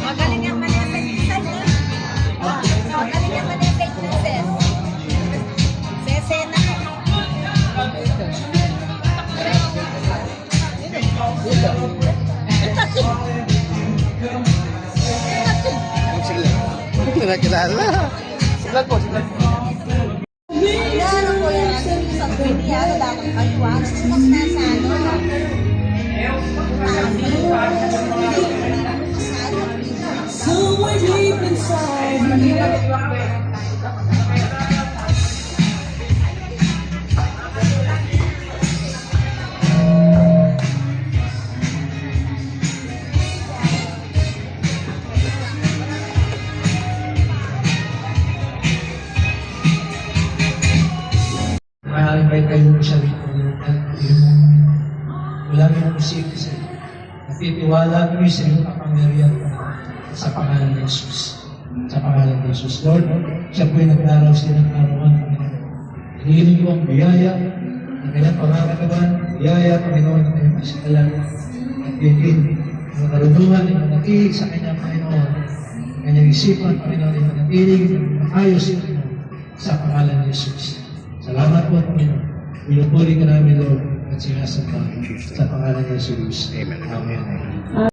Magaling ang manasay. Magaling ang manasay, princess. Sesena. Sige lang. Hindi ko nakilala. Siglan po, siglan po. Yan ako yan. Sa pwede yan. Dapat kayuan. Mas nasa ano. Somewhere deep inside me. Ma-invite kayo siya rito at wala yung musik kasi natitiwala kami sa iyong kapangyarihan sa pangalan ni Jesus. Sa pangalan ni Jesus. Lord, siya po'y nag-araw siya ng arawan. Hinihiling ko ang biyaya ng kanyang pangangalaban, biyaya, Panginoon, ng kanyang masikalan at bigin ang karunungan ay manatili sa kanyang Panginoon, kanyang isipan, Panginoon, ay manatili ayos sa pangalan ni Jesus. Salamat po, Panginoon. Pinupuri ka namin, Lord, at sinasamba sa pangalan ni Jesus. Amen. Amen.